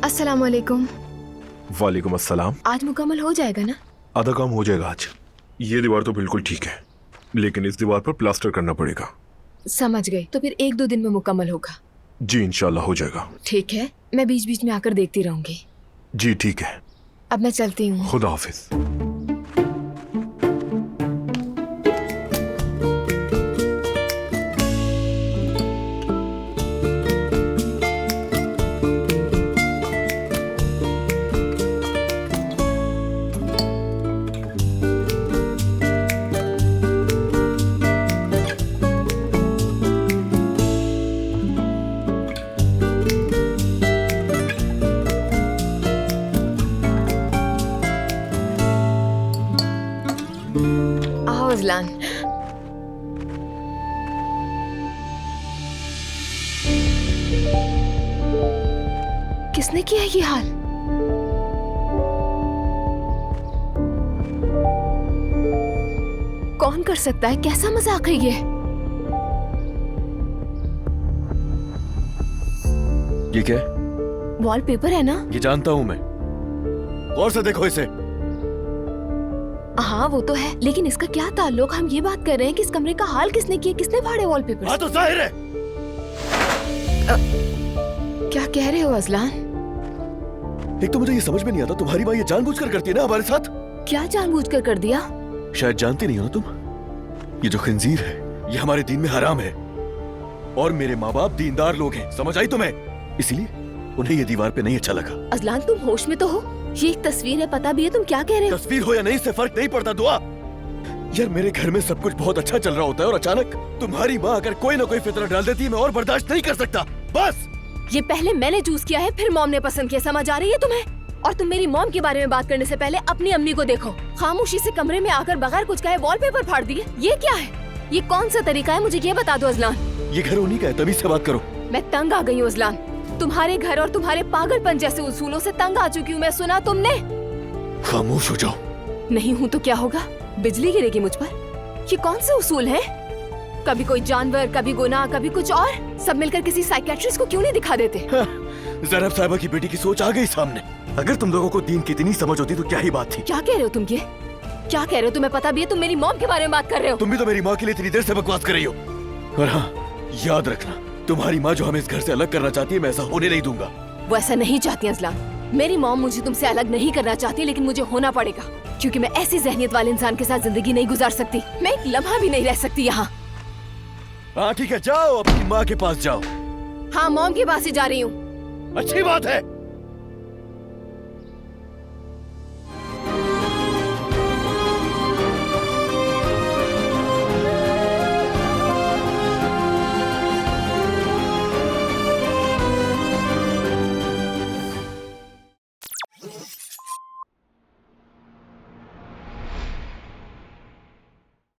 अस्सलाम वालेकुम। वालेकुम अस्सलाम। आज मुकम्मल हो जाएगा ना? आधा काम हो जाएगा आज। ये दीवार तो बिल्कुल ठीक है, लेकिन इस दीवार पर प्लास्टर करना पड़ेगा। समझ गई। तो फिर 1-2 दिन में मुकम्मल होगा। जी इंशाल्लाह हो जाएगा। ठीक है, मैं बीच बीच में आकर देखती रहूंगी। जी ठीक है। अब मैं चलती हूँ। खुदा हाफिज। आओ अजलान। किसने किया ये हाल? कौन कर सकता है? कैसा मजाक है ये? ये क्या है? वॉलपेपर है ना? ये जानता हूं मैं। गौर से देखो इसे। हाँ वो तो है, लेकिन इसका क्या ताल्लुक? हम ये बात कर रहे हैं कि इस कमरे का हाल किसने किया, किसने फाड़े वॉलपेपर? हाँ तो जाहिर है। क्या कह रहे हो अजलान? एक तो मुझे ये समझ में नहीं आता, तुम्हारी माँ ये जानबूझकर करती है ना हमारे साथ? क्या जानबूझकर कर दिया? शायद जानती नहीं हो ना तुम, ये जो खंजीर है ये हमारे दीन में हराम है और मेरे माँ बाप दीनदार लोग हैं, समझ आई तुम्हें? इसीलिए उन्हें ये दीवार पे नहीं अच्छा लगा। अजलान तुम होश में तो हो? ये एक तस्वीर है, पता भी है तुम क्या कह रहे हो? तस्वीर हो या नहीं इससे फर्क नहीं पड़ता दुआ। यार मेरे घर में सब कुछ बहुत अच्छा चल रहा होता है और अचानक तुम्हारी माँ अगर कोई ना कोई फितरा डाल देती है मैं और बर्दाश्त नहीं कर सकता। बस ये पहले मैंने चूज किया है, फिर मॉम ने पसंद किया, समझ आ रही है तुम्हें? और तुम मेरी मॉम के बारे में बात करने से पहले अपनी अम्मी को देखो। खामोशी से कमरे में आकर बगैर कुछ कहे वॉलपेपर फाड़ दिए। ये क्या है? ये कौन सा तरीका है? मुझे ये बता दो अजलान। ये घर उन्हीं का है, तभी से बात करो। मैं तंग आ गई हूँ अजलान, तुम्हारे घर और तुम्हारे पागलपन जैसे उसूलों से तंग आ चुकी हूँ मैं। सुना तुमने? खामोश हो जाओ। नहीं हूँ तो क्या होगा? बिजली गिरेगी मुझ पर। ये कौन से उसूल हैं? कभी कोई जानवर, कभी गुनाह, कभी कुछ और। सब मिलकर किसी साइकियाट्रिस्ट को क्यों नहीं दिखा देते? ज़ैनब साहिबा की बेटी की सोच आ गई सामने। अगर तुम लोगों को दीन की इतनी समझ होती तो क्या ही बात थी। क्या कह रहे हो तुम? ये क्या कह रहे हो? तुम्हें पता भी है तुम मेरी मॉम के बारे में बात कर रहे हो? तुम भी तो मेरी माँ के लिए इतनी देर से बकवास कर रही हो। और हाँ याद रखना, तुम्हारी माँ जो हमें इस घर से अलग करना चाहती है मैं ऐसा होने नहीं दूंगा। वो ऐसा नहीं चाहती अजलान। मेरी मॉम मुझे तुमसे अलग नहीं करना चाहती, लेकिन मुझे होना पड़ेगा क्योंकि मैं ऐसी जहनियत वाले इंसान के साथ जिंदगी नहीं गुजार सकती। मैं एक लम्हा भी नहीं रह सकती यहाँ। हाँ ठीक है, जाओ अपनी माँ के पास जाओ। हाँ मॉम के पास ही जा रही हूँ। अच्छी बात है।